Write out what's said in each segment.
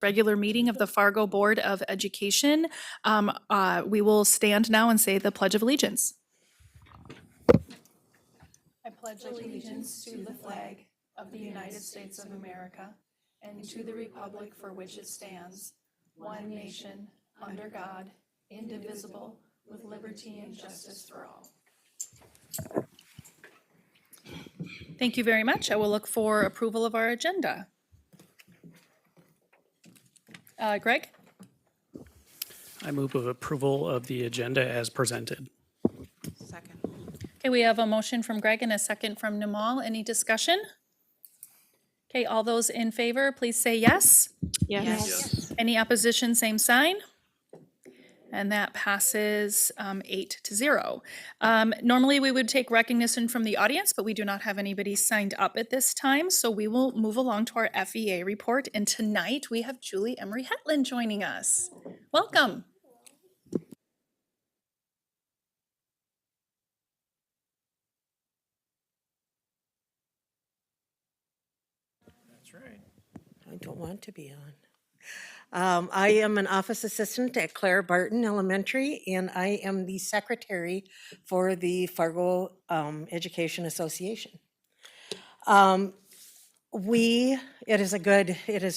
Regular meeting of the Fargo Board of Education. We will stand now and say the Pledge of Allegiance. I pledge allegiance to the flag of the United States of America and to the republic for which it stands, one nation, under God, indivisible, with liberty and justice for all. Thank you very much. I will look for approval of our agenda. Greg? I move of approval of the agenda as presented. Second. Okay, we have a motion from Greg and a second from Namal. Any discussion? Okay, all those in favor, please say yes. Yes. Any opposition, same sign. And that passes 8-0. Normally, we would take recognition from the audience, but we do not have anybody signed up at this time. So we will move along to our FEA report. And tonight, we have Julie Emery Hetland joining us. Welcome. That's right. I don't want to be on. I am an office assistant at Claire Barton Elementary, and I am the secretary for the Fargo Education Association. It is a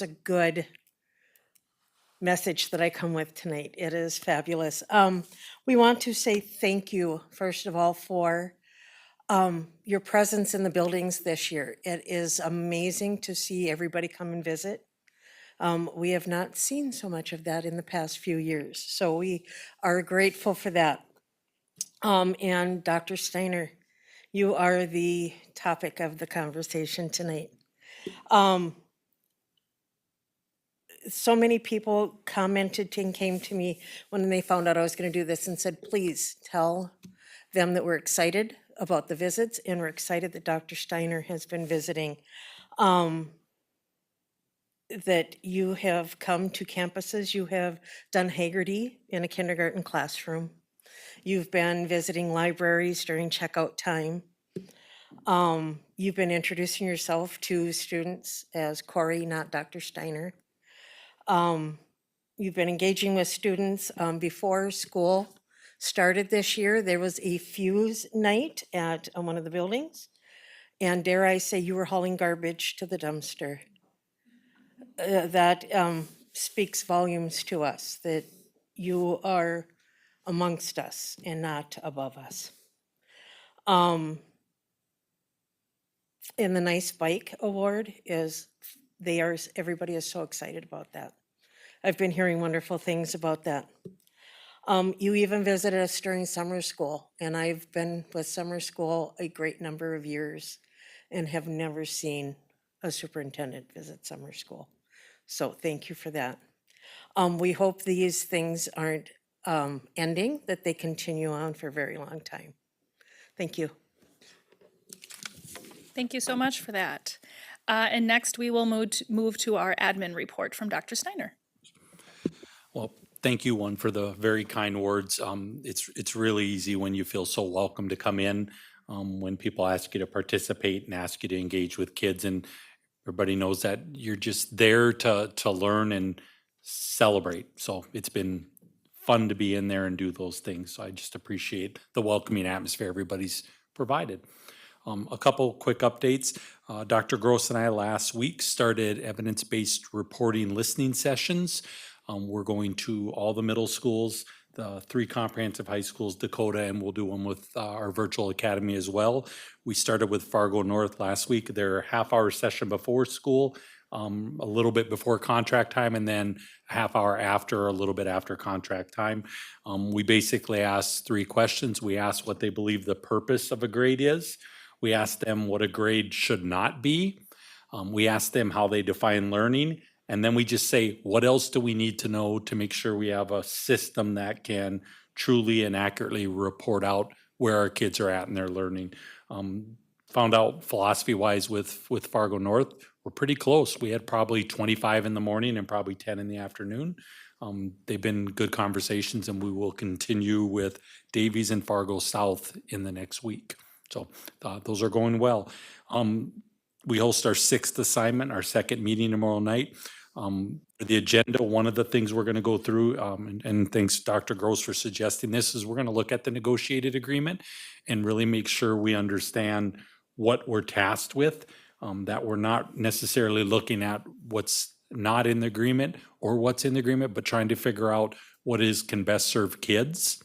good message that I come with tonight. It is fabulous. We want to say thank you, first of all, for your presence in the buildings this year. It is amazing to see everybody come and visit. We have not seen so much of that in the past few years, so we are grateful for that. And Dr. Steiner, you are the topic of the conversation tonight. So many people commented and came to me when they found out I was going to do this and said, please tell them that we're excited about the visits and we're excited that Dr. Steiner has been visiting. That you have come to campuses, you have done Haggerty in a kindergarten classroom. You've been visiting libraries during checkout time. You've been introducing yourself to students as Corey, not Dr. Steiner. You've been engaging with students before school started this year. There was a fuse night at one of the buildings. And dare I say, you were hauling garbage to the dumpster. That speaks volumes to us, that you are amongst us and not above us. And the Nice Bike Award everybody is so excited about that. I've been hearing wonderful things about that. You even visited us during summer school, and I've been with summer school a great number of years and have never seen a superintendent visit summer school. So thank you for that. We hope these things aren't ending, that they continue on for a very long time. Thank you. Thank you so much for that. And next, we will move to our admin report from Dr. Steiner. Well, thank you, one, for the very kind words. It's really easy when you feel so welcome to come in, when people ask you to participate and ask you to engage with kids, and everybody knows that you're just there to learn and celebrate. So it's been fun to be in there and do those things. So I just appreciate the welcoming atmosphere everybody's provided. A couple quick updates. Dr. Gross and I last week started evidence-based reporting listening sessions. We're going to all the middle schools, the 3 comprehensive high schools, Dakota, and we'll do one with our virtual academy as well. We started with Fargo North last week. Their half-hour session before school, a little bit before contract time, and then a half hour after, a little bit after contract time. We basically asked 3 questions. We asked what they believe the purpose of a grade is. We asked them what a grade should not be. We asked them how they define learning. And then we just say, what else do we need to know to make sure we have a system that can truly and accurately report out where our kids are at in their learning. Found out philosophy-wise with Fargo North, we're pretty close. We had probably 25 in the morning and probably 10 in the afternoon. They've been good conversations, and we will continue with Davies and Fargo South in the next week. So those are going well. We host our 6th assignment, our 2nd meeting tomorrow night. For the agenda, one of the things we're going to go through, and thanks Dr. Gross for suggesting this, is we're going to look at the negotiated agreement and really make sure we understand what we're tasked with, that we're not necessarily looking at what's not in the agreement or what's in the agreement, but trying to figure out what can best serve kids.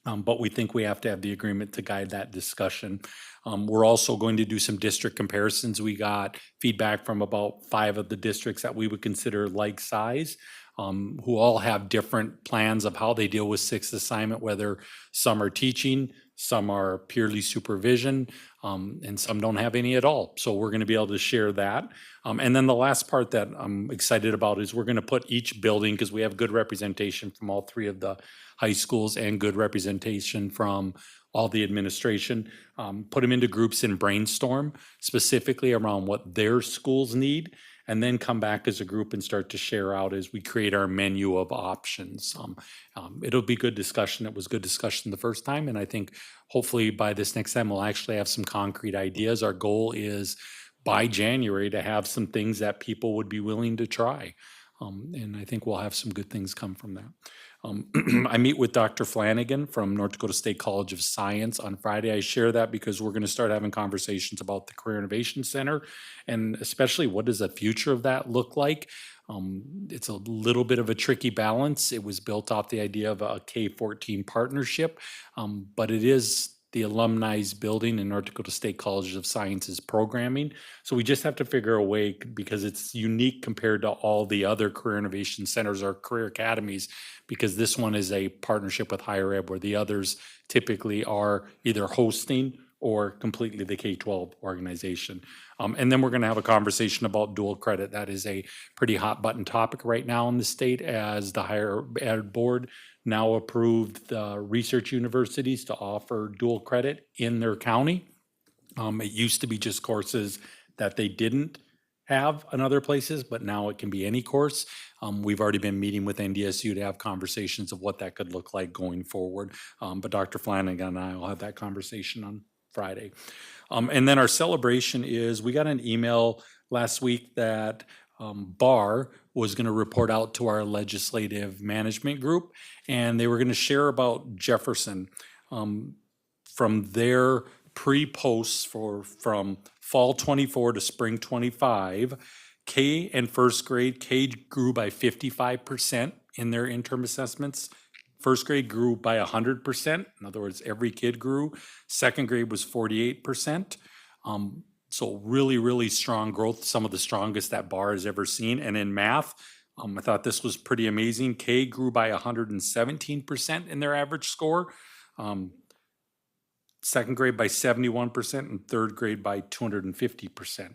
But we think we have to have the agreement to guide that discussion. We're also going to do some district comparisons. We got feedback from about 5 of the districts that we would consider like size, who all have different plans of how they deal with sixth assignment, whether some are teaching, some are purely supervision, and some don't have any at all. So we're going to be able to share that. And then the last part that I'm excited about is we're going to put each building, because we have good representation from all 3 of the high schools and good representation from all the administration, put them into groups and brainstorm specifically around what their schools need, and then come back as a group and start to share out as we create our menu of options. It'll be good discussion. It was good discussion the first time, and I think hopefully by this next time we'll actually have some concrete ideas. Our goal is by January to have some things that people would be willing to try. And I think we'll have some good things come from that. I meet with Dr. Flanagan from North Dakota State College of Science on Friday. I share that because we're going to start having conversations about the Career Innovation Center, and especially what does the future of that look like. It's a little bit of a tricky balance. It was built off the idea of a K-14 partnership, but it is the alumni's building in North Dakota State College of Science's programming. So we just have to figure a way, because it's unique compared to all the other career innovation centers or career academies, because this one is a partnership with higher ed, where the others typically are either hosting or completely the K-12 organization. And then we're going to have a conversation about dual credit. That is a pretty hot button topic right now in the state, as the higher ed board now approved the research universities to offer dual credit in their county. It used to be just courses that they didn't have in other places, but now it can be any course. We've already been meeting with NDSU to have conversations of what that could look like going forward. But Dr. Flanagan and I will have that conversation on Friday. And then our celebration is, we got an email last week that BAR was going to report out to our legislative management group, and they were going to share about Jefferson from their pre-posts from fall 24 to spring 25. K and first grade, K grew by 55% in their interim assessments. First grade grew by 100%. In other words, every kid grew. Second grade was 48%. So really, really strong growth, some of the strongest that BAR has ever seen. And in math, I thought this was pretty amazing. K grew by 117% in their average score. Second grade by 71%, and third grade by 250%.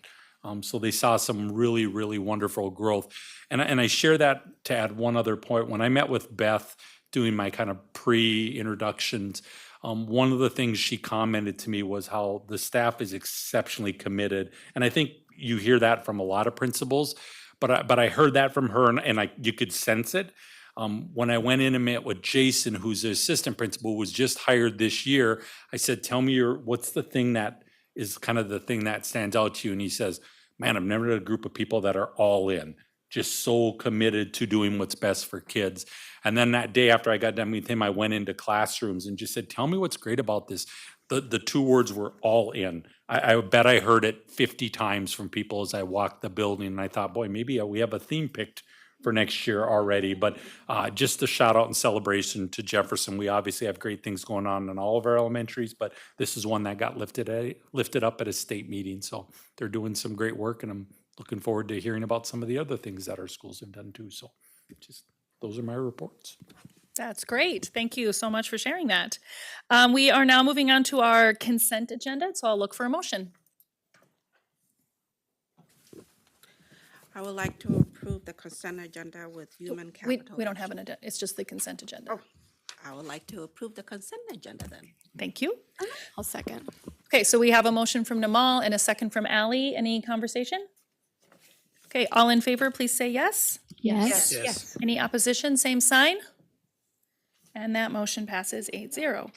So they saw some really, really wonderful growth. And I share that to add one other point. When I met with Beth doing my kind of pre-introductions, one of the things she commented to me was how the staff is exceptionally committed. And I think you hear that from a lot of principals, but I heard that from her, and you could sense it. When I went in and met with Jason, who's the assistant principal, was just hired this year, I said, tell me what's the thing that is kind of the thing that stands out to you? And he says, man, I've never had a group of people that are all in, just so committed to doing what's best for kids. And then that day after I got done with him, I went into classrooms and just said, tell me what's great about this. The 2 words were all in. I bet I heard it 50 times from people as I walked the building, and I thought, boy, maybe we have a theme picked for next year already. But just a shout out and celebration to Jefferson. We obviously have great things going on in all of our elementaries, but this is one that got lifted up at a state meeting. So they're doing some great work, and I'm looking forward to hearing about some of the other things that our schools have done too. So just those are my reports. That's great. Thank you so much for sharing that. We are now moving on to our consent agenda, so I'll look for a motion. I would like to approve the consent agenda with human We capital. don't have an agenda, it's just the consent agenda. Oh, I would like to approve the consent agenda then. Thank you. I'll second. Okay, so we have a motion from Namal and a second from Ally. Any conversation? Okay, all in favor, please say yes. Yes. Yes. Any opposition, same sign. And that motion passes 8-0.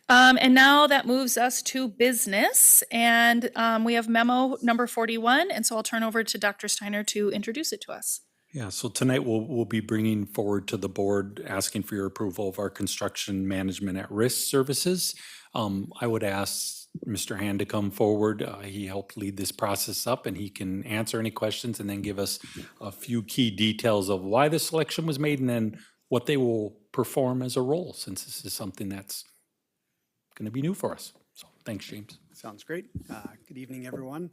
And now that moves us to business, and we have memo number 41, and so I'll turn over to Dr. Steiner to introduce it to us. Yeah, so tonight we'll be bringing forward to the board, asking for your approval of our construction management at risk services. I would ask Mr. Hand to come forward. He helped lead this process up, and he can answer any questions and then give us a few key details of why the selection was made and then what they will perform as a role, since this is something that's going to be new for us. So thanks, James. Sounds great. Good evening, everyone.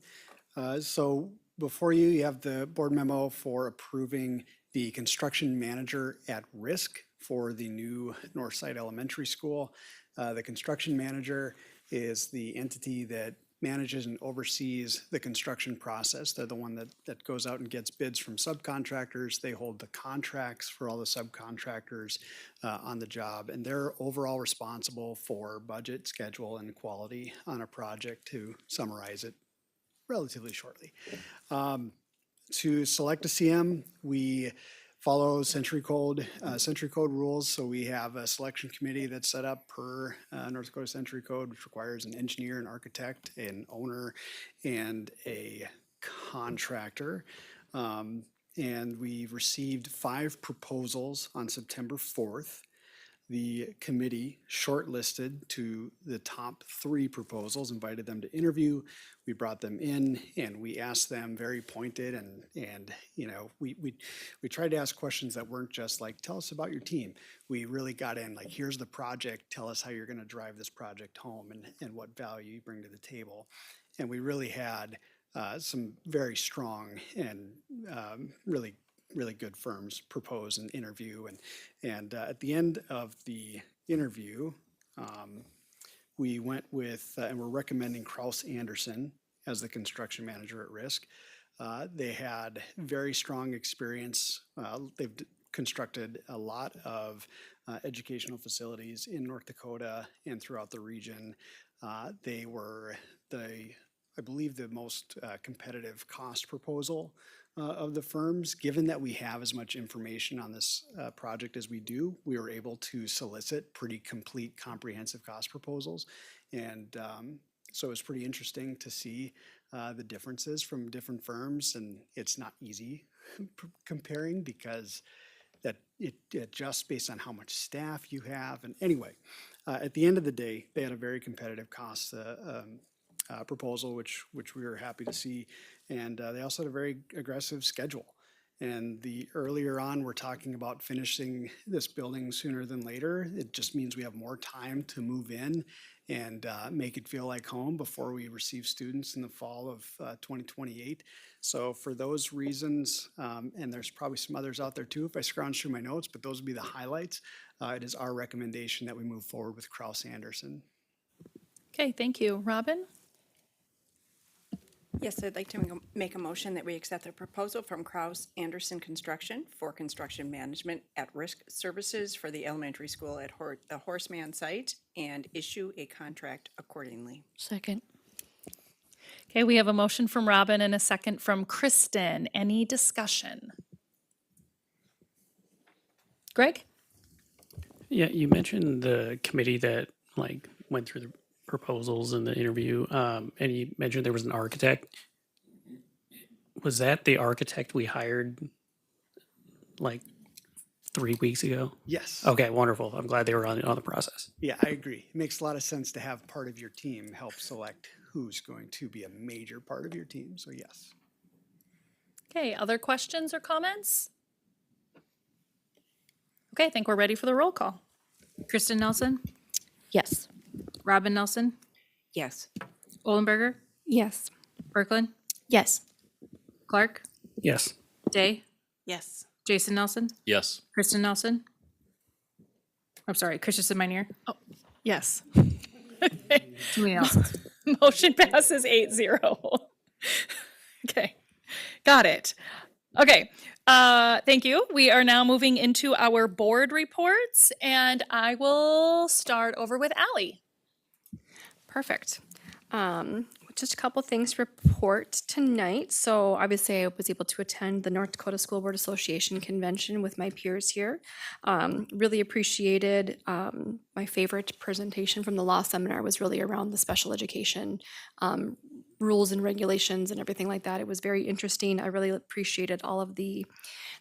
So before you, you have the board memo for approving the construction manager at risk for the new Northside Elementary School. The construction manager is the entity that manages and oversees the construction process. They're the one that goes out and gets bids from subcontractors. They hold the contracts for all the subcontractors on the job, and they're overall responsible for budget, schedule, and quality on a project, to summarize it relatively shortly. To select a CM, we follow Century Code rules. So we have a selection committee that's set up per North Dakota Century Code, which requires an engineer, an architect, an owner, and a contractor. And we received 5 proposals on September 4th. The committee shortlisted to the top 3 proposals, invited them to interview. We brought them in and we asked them very pointed and you know, we tried to ask questions that weren't just like, tell us about your team. We really got in like, here's the project, tell us how you're gonna drive this project home and what value you bring to the table. And we really had some very strong and really good firms propose and interview. And at the end of the interview, we went with, and we're recommending Kraus Anderson as the construction manager at risk. They had very strong experience. They've constructed a lot of educational facilities in North Dakota and throughout the region. They were I believe the most competitive cost proposal of the firms. Given that we have as much information on this project as we do, we were able to solicit pretty complete, comprehensive cost proposals. And so it was pretty interesting to see the differences from different firms. And it's not easy comparing because that it adjusts based on how much staff you have. And anyway, at the end of the day, they had a very competitive cost proposal, which we were happy to see. And they also had a very aggressive schedule. And the earlier on, we're talking about finishing this building sooner than later. It just means we have more time to move in and make it feel like home before we receive students in the fall of 2028. So for those reasons, and there's probably some others out there too, if I scrounge through my notes, but those would be the highlights. It is our recommendation that we move forward with Kraus Anderson. Okay, thank you. Robin? Yes, I'd like to make a motion that we accept the proposal from Kraus Anderson Construction for construction management at risk services for the elementary school at the Horseman site and issue a contract accordingly. Second. Okay, we have a motion from Robin and a second from Kristen. Any discussion? Greg? Yeah, you mentioned the committee that like went through the proposals in the interview, and you mentioned there was an architect. Was that the architect we hired like 3 weeks ago? Yes. Okay, wonderful. I'm glad they were on the process. Yeah, I agree. It makes a lot of sense to have part of your team help select who's going to be a major part of your team. So yes. Okay, other questions or comments? Okay, I think we're ready for the roll call. Kristen Nelson, Yes. Robin Nelson, Yes. Olenberger, Yes. Berklin, Yes. Clark, Yes. Day, Yes. Jason Nelson, Yes. Kristen Nelson. I'm sorry, Christensen Minier. Yes. Too many Nelsons. Motion passes 8-0. Okay, got it. Okay, thank you. We are now moving into our board reports, and I will start over with Allie. Perfect. Just a couple things to report tonight. So obviously I was able to attend the North Dakota School Board Association convention with my peers here. Really appreciated, my favorite presentation from the law seminar was really around the special education rules and regulations and everything like that. It was very interesting. I really appreciated all of the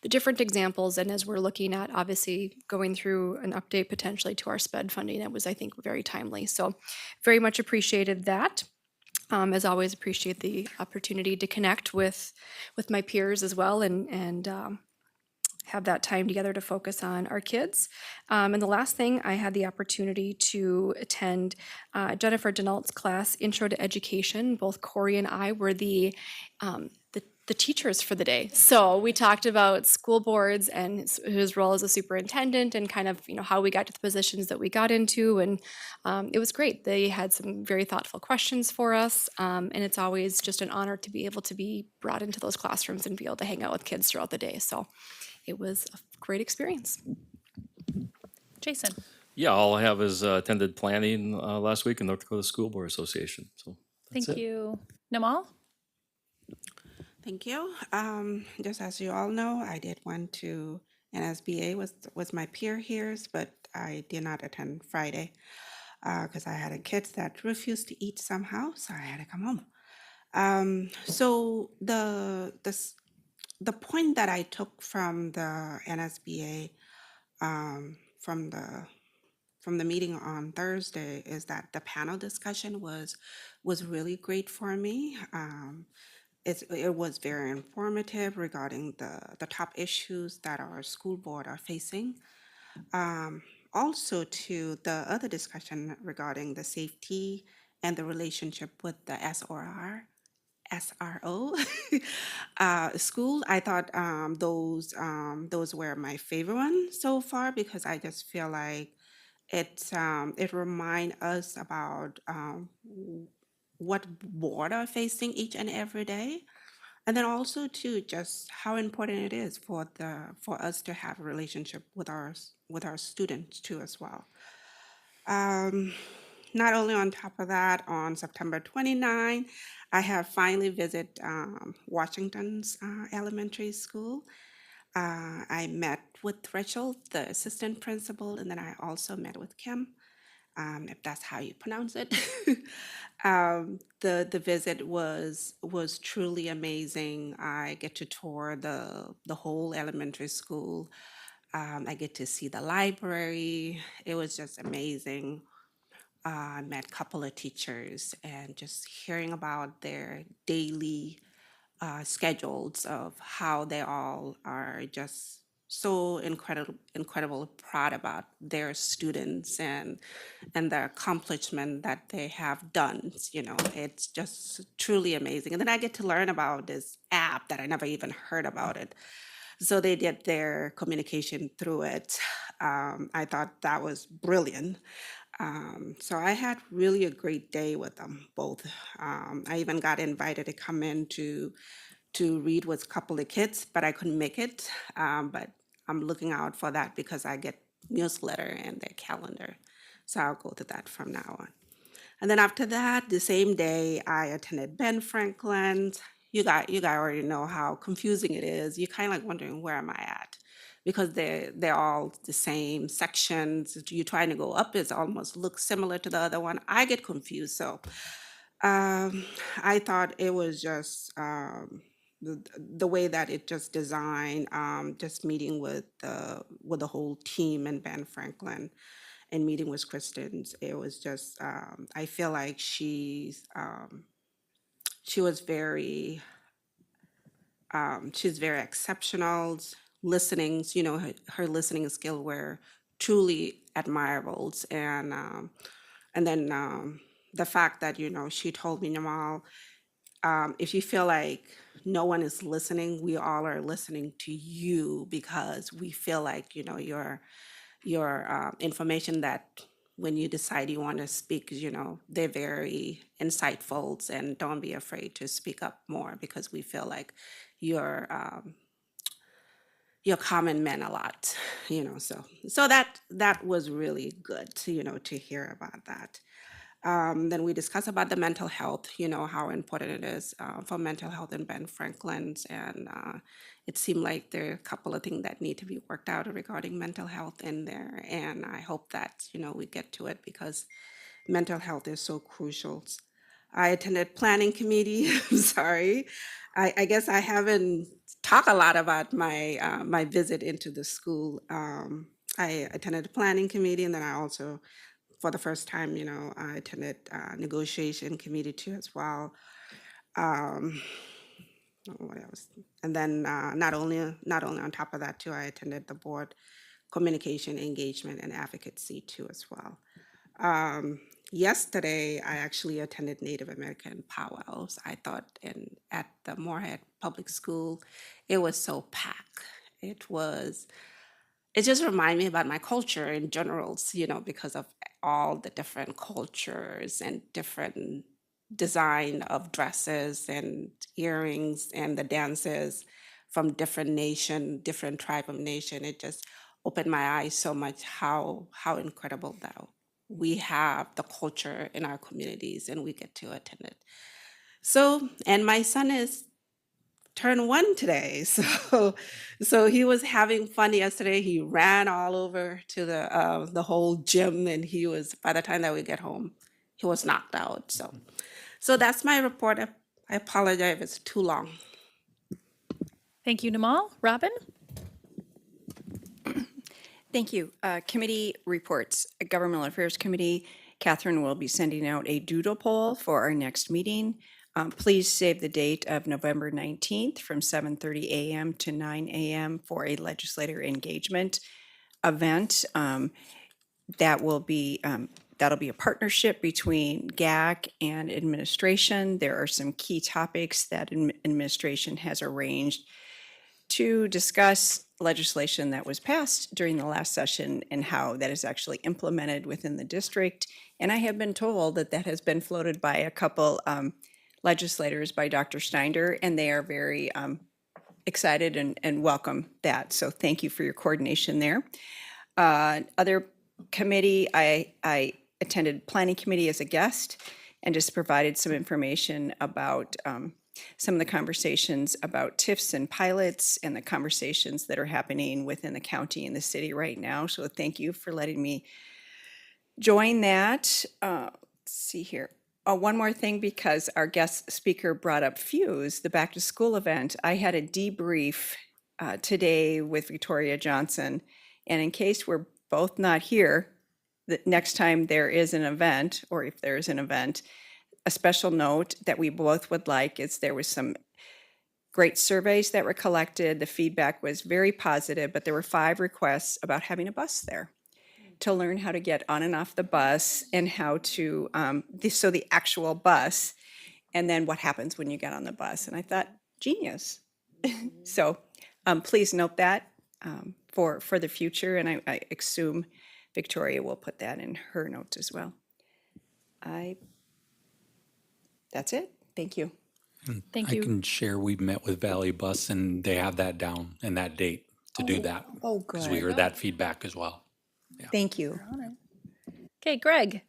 different examples. And as we're looking at obviously going through an update potentially to our SPED funding, it was, I think, very timely. So very much appreciated that. As always, appreciate the opportunity to connect with my peers as well and have that time together to focus on our kids. And the last thing, I had the opportunity to attend Jennifer Denault's class, Intro to Education. Both Corey and I were the teachers for the day. So we talked about school boards and his role as a superintendent and kind of, how we got to the positions that we got into. And it was great. They had some very thoughtful questions for us. And it's always just an honor to be able to be brought into those classrooms and be able to hang out with kids throughout the day. So it was a great experience. Jason. Yeah, all I have is attended planning last week in North Dakota School Board Association. So that's Thank it. you. Namal? Thank you. Just as you all know, I did went to NSBA was my peer here, but I did not attend Friday because I had a kid that refused to eat somehow, so I had to come home. So the point that I took from the NSBA from the meeting on Thursday is that the panel discussion was really great for me. It was very informative regarding the top issues that our school board are facing. Also to the other discussion regarding the safety and the relationship with the SRO school. I thought those were my favorite ones so far because I just feel like it remind us about what board are facing each and every day, and then also too just how important it is for us to have a relationship with our students too as well. Not only on top of that, on September 29, I have finally visited Washington's elementary school. I met with Rachel, the assistant principal, and then I also met with Kim, if that's how you pronounce it. The visit was truly amazing. I get to tour the whole elementary school. I get to see the library. It was just amazing. I met a couple of teachers and just hearing about their daily schedules of how they all are just so incredible proud about their students and the accomplishment that they have done. It's just truly amazing. And then I get to learn about this app that I never even heard about it. So they did their communication through it. I thought that was brilliant. So I had really a great day with them both. I even got invited to come in to read with a couple of kids, but I couldn't make it. But I'm looking out for that because I get newsletter and their calendar. So I'll go to that from now on. And then after that, the same day, I attended Ben Franklin's. You guys already know how confusing it is. You're kind of like wondering, where am I at? Because they're all the same sections. You're trying to go up, it almost looks similar to the other one. I get confused. So I thought it was just the way that it just designed, just meeting with the whole team and Ben Franklin and meeting with Kristen. It was just I feel like she was very she's very exceptional. Listenings, her listening skill were truly admirable, and then the fact that she told me, Namal, if you feel like no one is listening, we all are listening to you because we feel like your information that when you decide you want to speak, they're very insightful, and don't be afraid to speak up more because we feel like your comment meant a lot, so that was really good to to hear about that. Then we discussed about the mental health, how important it is for mental health in Ben Franklin's. And it seemed like there are a couple of things that need to be worked out regarding mental health in there. And I hope that, we get to it because mental health is so crucial. I attended planning committee. I'm sorry. I guess I haven't talked a lot about my visit into the school. I attended the planning committee, and then I also, for the first time, I attended negotiation committee too as well. Um, what else? And then not only on top of that too, I attended the board communication, engagement, and advocacy too as well. Yesterday, I actually attended Native American powwows. I thought at the Moorhead Public School, it was so packed. It just reminded me about my culture in general, because of all the different cultures and different design of dresses and earrings and the dances from different nation, different tribe of nation. It just opened my eyes so much how incredible that we have the culture in our communities and we get to attend it. So, and my son is turned 1 today. So he was having fun yesterday. He ran all over to the whole gym, and by the time that we get home, he was knocked out. So that's my report. I apologize if it's too long. Thank you, Namal. Robin? Thank you. Committee reports. Governmental Affairs Committee, Catherine will be sending out a doodle poll for our next meeting. Please save the date of November 19th from 7:30 a.m. to 9 a.m. for a legislator engagement event. That'll be a partnership between GAC and administration. There are some key topics that administration has arranged to discuss legislation that was passed during the last session and how that is actually implemented within the district. And I have been told that that has been floated by a couple legislators, by Dr. Steiner, and they are very excited and welcome that. So thank you for your coordination there. Other committee, I attended planning committee as a guest and just provided some information about some of the conversations about TIFs and pilots and the conversations that are happening within the county and the city right now. So thank you for letting me join that. Let's see here. One more thing, because our guest speaker brought up Fuse, the back to school event. I had a debrief today with Victoria Johnson. And in case we're both not here, the next time there is an event, or if there is an event, a special note that we both would like is there was some great surveys that were collected. The feedback was very positive, but there were 5 requests about having a bus there to learn how to get on and off the bus and how to, so the actual bus, and then what happens when you get on the bus. And I thought, genius. So please note that for the future, and I assume Victoria will put that in her notes as well. That's it. Thank you. Thank I you. can share, we met with Valley Bus and they have that down and that date to do that. Oh, Because we heard that feedback as well. Thank you. Okay, Greg.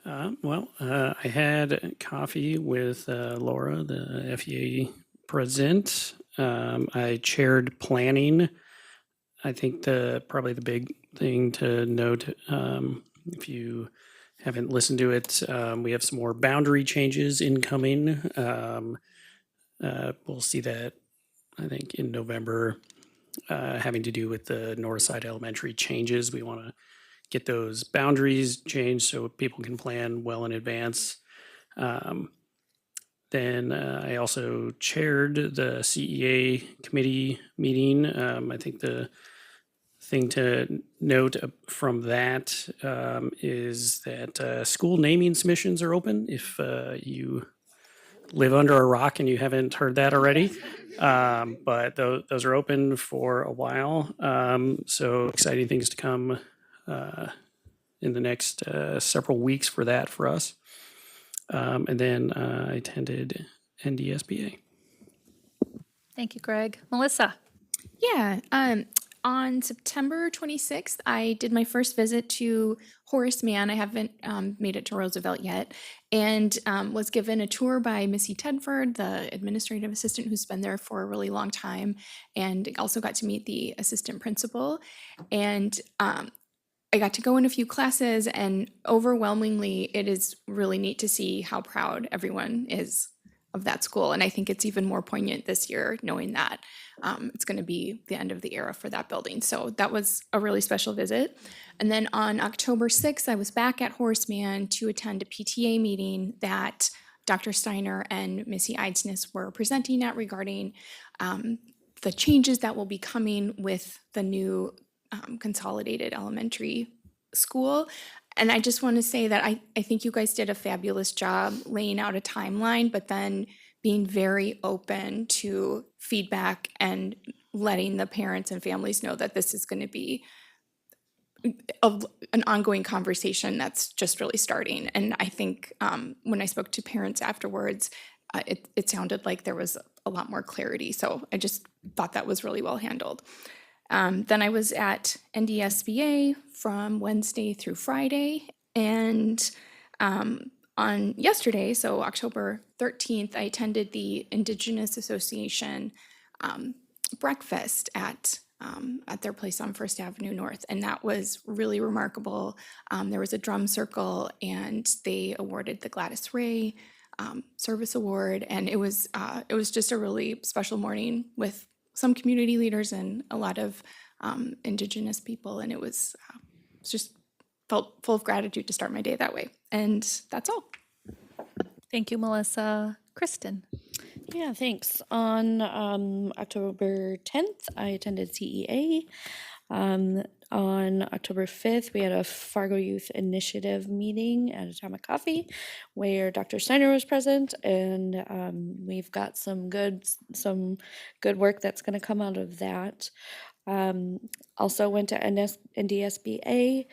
I had coffee with Laura, the FEA president. I chaired planning. I think probably the big thing to note, if you haven't listened to it, we have some more boundary changes incoming. We'll see that, I think, in November, having to do with the Northside Elementary changes. We want to get those boundaries changed so people can plan well in advance. Then I also chaired the CEA committee meeting. I think the thing to note from that is that school naming submissions are open. If you live under a rock and you haven't heard that already, but those are open for a while. So exciting things to come in the next several weeks for that for us. And then I attended NDSBA. Thank you, Greg. Melissa. Yeah. On September 26th, I did my first visit to Horace Mann. I haven't made it to Roosevelt yet, and was given a tour by Missy Tedford, the administrative assistant who's been there for a really long time, and also got to meet the assistant principal. And I got to go in a few classes, and overwhelmingly, it is really neat to see how proud everyone is of that school. And I think it's even more poignant this year, knowing that it's going to be the end of the era for that building. So that was a really special visit. And then on October 6th, I was back at Horace Mann to attend a PTA meeting that Dr. Steiner and Missy Eidsness were presenting at regarding the changes that will be coming with the new consolidated elementary school. And I just want to say that I think you guys did a fabulous job laying out a timeline, but then being very open to feedback and letting the parents and families know that this is going to be an ongoing conversation that's just really starting. And I think when I spoke to parents afterwards, it sounded like there was a lot more clarity. So I just thought that was really well handled. Then I was at NDSBA from Wednesday through Friday, and on yesterday, so October 13th, I attended the Indigenous Association breakfast at their place on First Avenue North, and that was really remarkable. There was a drum circle, and they awarded the Gladys Ray Service Award, and it was just a really special morning with some community leaders and a lot of Indigenous people, and it was just felt full of gratitude to start my day that way. And that's all. Thank you, Melissa. Kristen. Yeah, thanks. On October 10th, I attended CEA. On October 5th, we had a Fargo Youth Initiative meeting at Atomic Coffee where Dr. Steiner was present, and we've got some good work that's going to come out of that. Also went to NDSBA.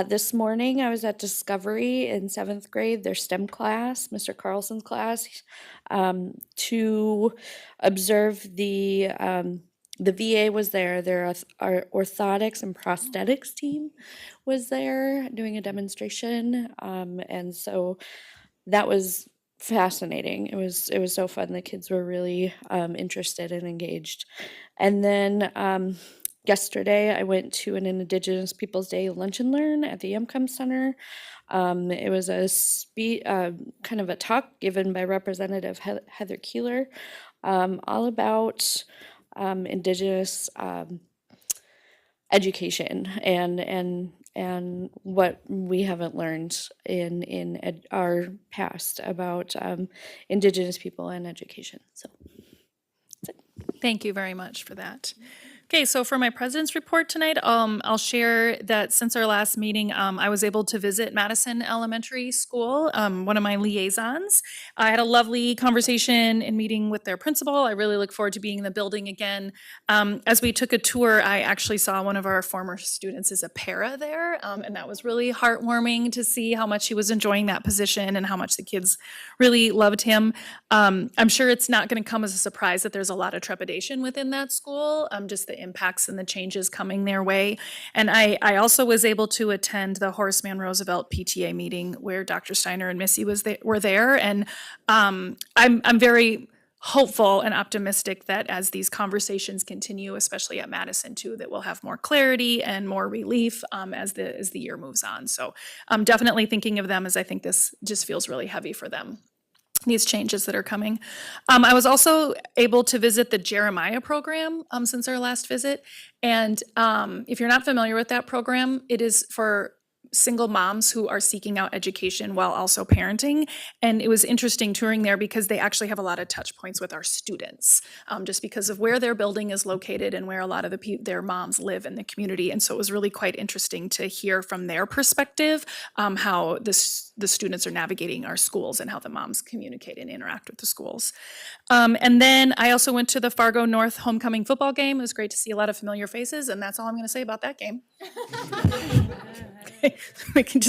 This morning, I was at Discovery in 7th grade, their STEM class, Mr. Carlson's class, to observe the VA was there. Our orthotics and prosthetics team was there doing a demonstration, and so that was fascinating. It was so fun. The kids were really interested and engaged. And then yesterday, I went to an Indigenous Peoples Day Lunch and Learn at the Yumcom Center. It was a kind of a talk given by Representative Heather Keeler, all about Indigenous education and what we haven't learned in our past about Indigenous people and education. So that's it. Thank you very much for that. Okay, so for my president's report tonight, I'll share that since our last meeting, I was able to visit Madison Elementary School, one of my liaisons. I had a lovely conversation and meeting with their principal. I really look forward to being in the building again. As we took a tour, I actually saw one of our former students as a para there, and that was really heartwarming to see how much he was enjoying that position and how much the kids really loved him. I'm sure it's not going to come as a surprise that there's a lot of trepidation within that school, just the impacts and the changes coming their way. And I also was able to attend the Horace Mann Roosevelt PTA meeting where Dr. Steiner and Missy were there. And I'm very hopeful and optimistic that as these conversations continue, especially at Madison too, that we'll have more clarity and more relief as the year moves on. So I'm definitely thinking of them as I think this just feels really heavy for them, these changes that are coming. I was also able to visit the Jeremiah program since our last visit. And if you're not familiar with that program, it is for single moms who are seeking out education while also parenting. And it was interesting touring there because they actually have a lot of touch points with our students, just because of where their building is located and where a lot of their moms live in the community. And so it was really quite interesting to hear from their perspective how the students are navigating our schools and how the moms communicate and interact with the schools. And then I also went to the Fargo North homecoming football game. It was great to see a lot of familiar faces, and that's all I'm going to say about that game. Okay,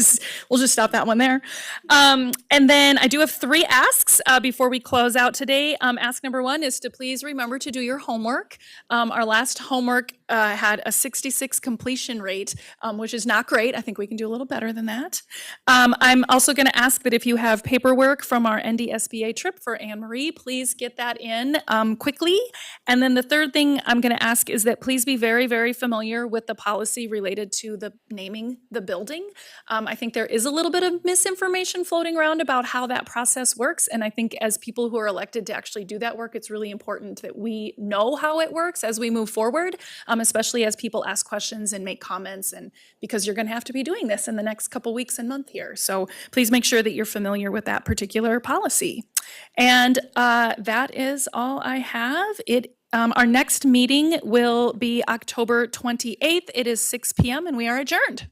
we'll just stop that one there. And then I do have 3 asks before we close out today. Ask number 1 is to please remember to do your homework. Our last homework had a 66 completion rate, which is not great. I think we can do a little better than that. I'm also going to ask that if you have paperwork from our NDSBA trip for Anne Marie, please get that in quickly. And then the third thing I'm going to ask is that please be very, very familiar with the policy related to the naming the building. I think there is a little bit of misinformation floating around about how that process works. And I think as people who are elected to actually do that work, it's really important that we know how it works as we move forward, especially as people ask questions and make comments, and because you're going to have to be doing this in the next couple weeks and month here. So please make sure that you're familiar with that particular policy. And that is all I have. Our next meeting will be October 28th. It is 6 p.m. and we are adjourned.